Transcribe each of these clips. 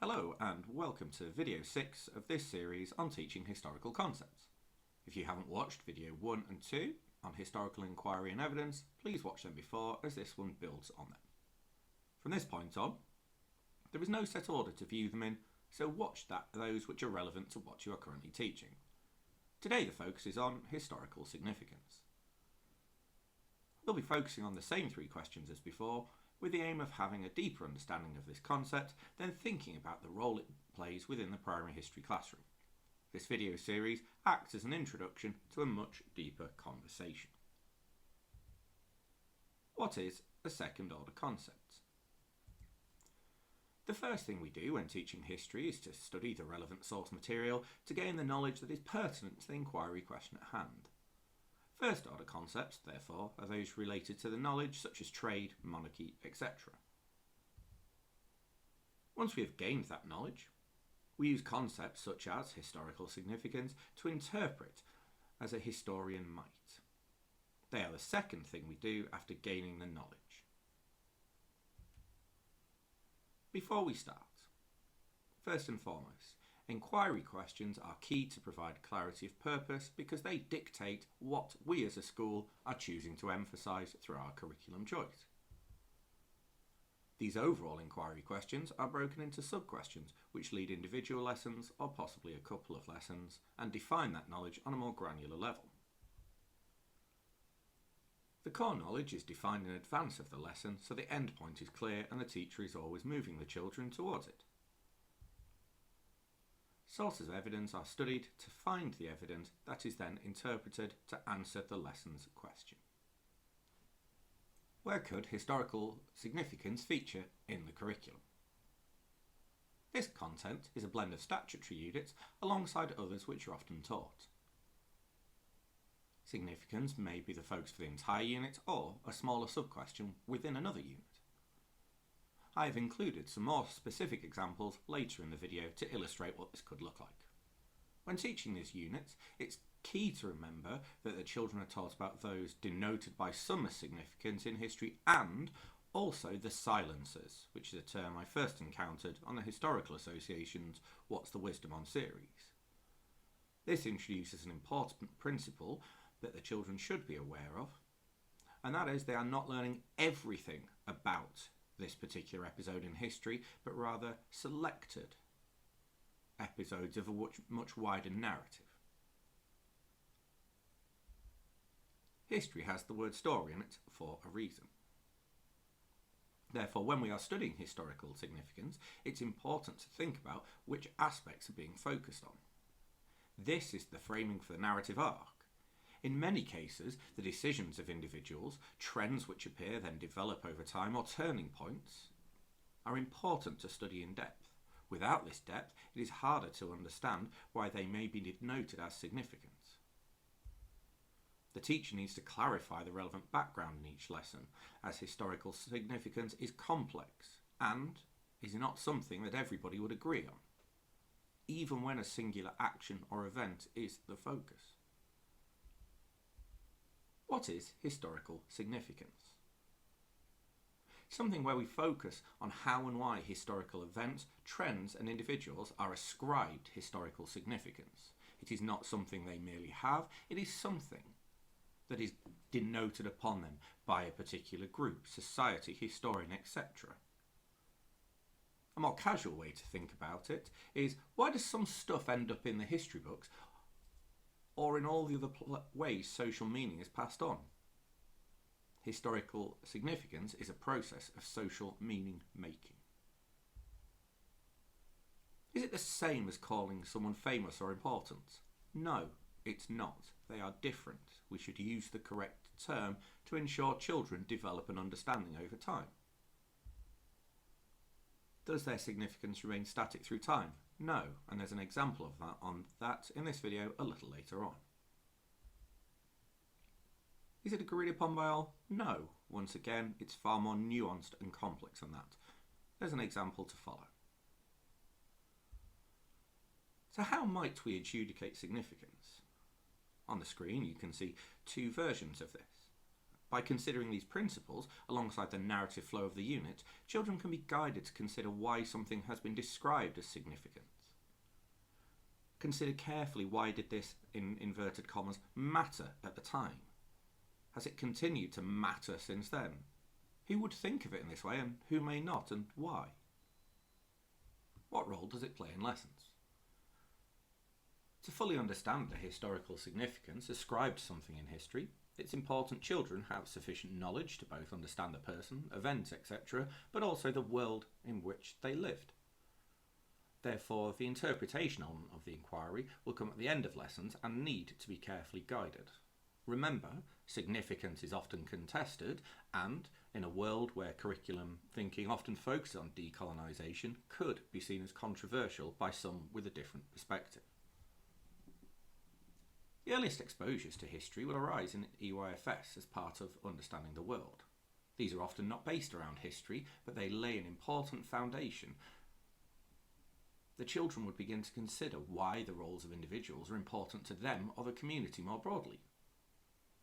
Hello and welcome to video 6 of this series on teaching historical concepts. If you haven't watched video 1 and 2 on historical inquiry and evidence, please watch them before, as this one builds on them. From this point on, there is no set order to view them in, so watch those which are relevant to what you are currently teaching. Today the focus is on historical significance. We'll be focusing on the same 3 questions as before, with the aim of having a deeper understanding of this concept, then thinking about the role it plays within the primary history classroom. This video series acts as an introduction to a much deeper conversation. What is a second order concept? The first thing we do when teaching history is to study the relevant source material to gain the knowledge that is pertinent to the inquiry question at hand. First order concepts, therefore, are those related to the knowledge such as trade, monarchy, etc. Once we have gained that knowledge, we use concepts such as historical significance to interpret as a historian might. They are the second thing we do after gaining the knowledge. Before we start, first and foremost, inquiry questions are key to provide clarity of purpose because they dictate what we as a school are choosing to emphasise through our curriculum choice. These overall inquiry questions are broken into sub-questions which lead individual lessons or possibly a couple of lessons and define that knowledge on a more granular level. The core knowledge is defined in advance of the lesson so the end point is clear and the teacher is always moving the children towards it. Sources of evidence are studied to find the evidence that is then interpreted to answer the lesson's question. Where could historical significance feature in the curriculum? This content is a blend of statutory units alongside others which are often taught. Significance may be the focus for the entire unit or a smaller sub-question within another unit. I have included some more specific examples later in the video to illustrate what this could look like. When teaching these units, it's key to remember that the children are taught about those denoted by some significance in history and also the silencers, which is a term I first encountered on the Historical Association's What's the Wisdom on series. This introduces an important principle that the children should be aware of, and that is they are not learning everything about this particular episode in history, but rather selected episodes of a much wider narrative. History has the word story in it for a reason. Therefore, when we are studying historical significance, it's important to think about which aspects are being focused on. This is the framing for the narrative arc. In many cases, the decisions of individuals, trends which appear then develop over time, or turning points, are important to study in depth. Without this depth, it is harder to understand why they may be noted as significant. The teacher needs to clarify the relevant background in each lesson, as historical significance is complex and is not something that everybody would agree on, even when a singular action or event is the focus. What is historical significance? Something where we focus on how and why historical events, trends and individuals are ascribed historical significance. It is not something they merely have, it is something that is denoted upon them by a particular group, society, historian, etc. A more casual way to think about it is, why does some stuff end up in the history books or in all the other ways social meaning is passed on? Historical significance is a process of social meaning making. Is it the same as calling someone famous or important? No, it's not. They are different. We should use the correct term to ensure children develop an understanding over time. Does their significance remain static through time? No, and there's an example of that in this video a little later on. Is it agreed upon by all? No. Once again, it's far more nuanced and complex than that. There's an example to follow. So how might we adjudicate significance? On the screen you can see 2 versions of this. By considering these principles alongside the narrative flow of the unit, children can be guided to consider why something has been described as significant. Consider carefully, why did this, in inverted commas, matter at the time? Has it continued to matter since then? Who would think of it in this way and who may not, and why? What role does it play in lessons? To fully understand the historical significance ascribed to something in history, it's important children have sufficient knowledge to both understand the person, event, etc., but also the world in which they lived. Therefore, the interpretation of the inquiry will come at the end of lessons and need to be carefully guided. Remember, significance is often contested, and in a world where curriculum thinking often focuses on decolonisation, could be seen as controversial by some with a different perspective. The earliest exposures to history will arise in EYFS as part of understanding the world. These are often not based around history, but they lay an important foundation. The children would begin to consider why the roles of individuals are important to them or the community more broadly.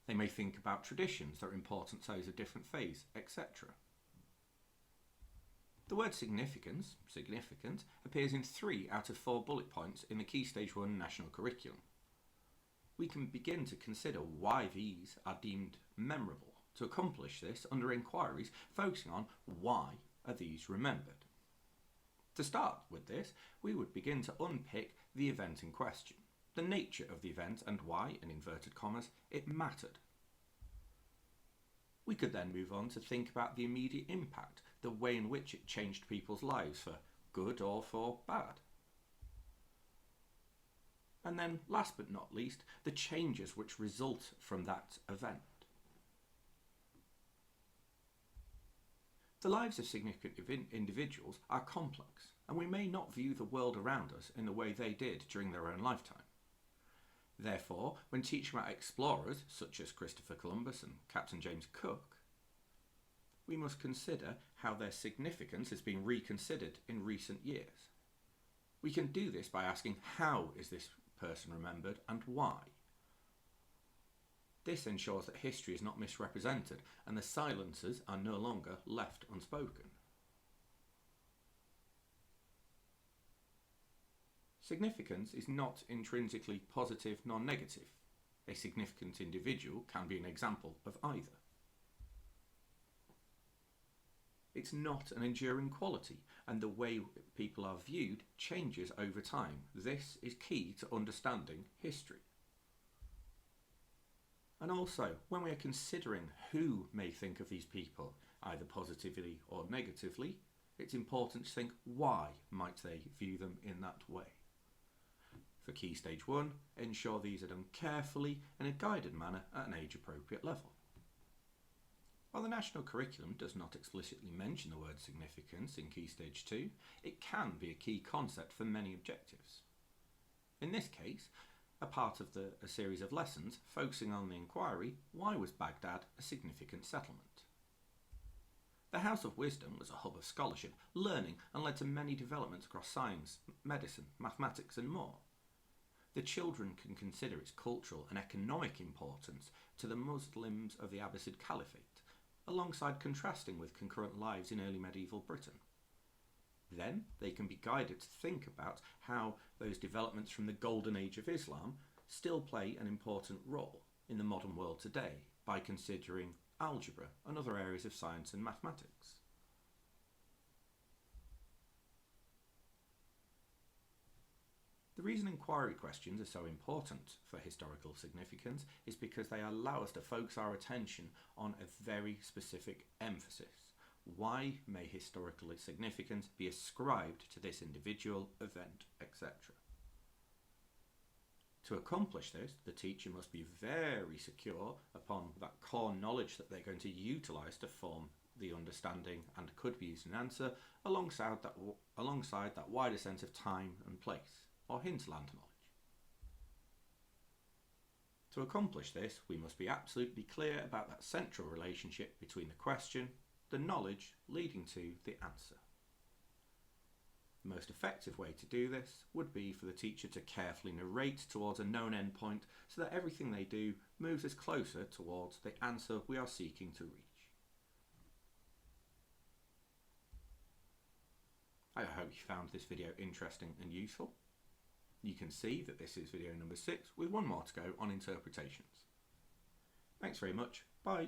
They may think about traditions that are important to those of different faiths, etc. The word significant, appears in 3 out of 4 bullet points in the Key Stage 1 national curriculum. We can begin to consider why these are deemed memorable. To accomplish this, under inquiries, focusing on why are these remembered. To start with this, we would begin to unpick the event in question, the nature of the event and why, in inverted commas, it mattered. We could then move on to think about the immediate impact, the way in which it changed people's lives for good or for bad. And then, last but not least, the changes which result from that event. The lives of significant individuals are complex, and we may not view the world around us in the way they did during their own lifetime. Therefore, when teaching about explorers such as Christopher Columbus and Captain James Cook, we must consider how their significance has been reconsidered in recent years. We can do this by asking, how is this person remembered and why? This ensures that history is not misrepresented and the silences are no longer left unspoken. Significance is not intrinsically positive nor negative. A significant individual can be an example of either. It's not an enduring quality, and the way people are viewed changes over time. This is key to understanding history. And also, when we are considering who may think of these people, either positively or negatively, it's important to think, why might they view them in that way? For Key Stage 1, ensure these are done carefully in a guided manner at an age-appropriate level. While the national curriculum does not explicitly mention the word significance in Key Stage 2, it can be a key concept for many objectives. In this case, a part of a series of lessons focusing on the inquiry, why was Baghdad a significant settlement? The House of Wisdom was a hub of scholarship, learning, and led to many developments across science, medicine, mathematics, and more. The children can consider its cultural and economic importance to the Muslims of the Abbasid Caliphate, alongside contrasting with concurrent lives in early medieval Britain. Then they can be guided to think about how those developments from the golden age of Islam still play an important role in the modern world today by considering algebra and other areas of science and mathematics. The reason inquiry questions are so important for historical significance is because they allow us to focus our attention on a very specific emphasis. Why may historical significance be ascribed to this individual, event, etc.? To accomplish this, the teacher must be very secure upon that core knowledge that they're going to utilise to form the understanding and could be used in answer, alongside that wider sense of time and place, or hinterland knowledge. To accomplish this, we must be absolutely clear about that central relationship between the question, the knowledge leading to the answer. The most effective way to do this would be for the teacher to carefully narrate towards a known endpoint so that everything they do moves us closer towards the answer we are seeking to reach. I hope you found this video interesting and useful. You can see that this is video number 6 with one more to go on interpretations. Thanks very much. Bye.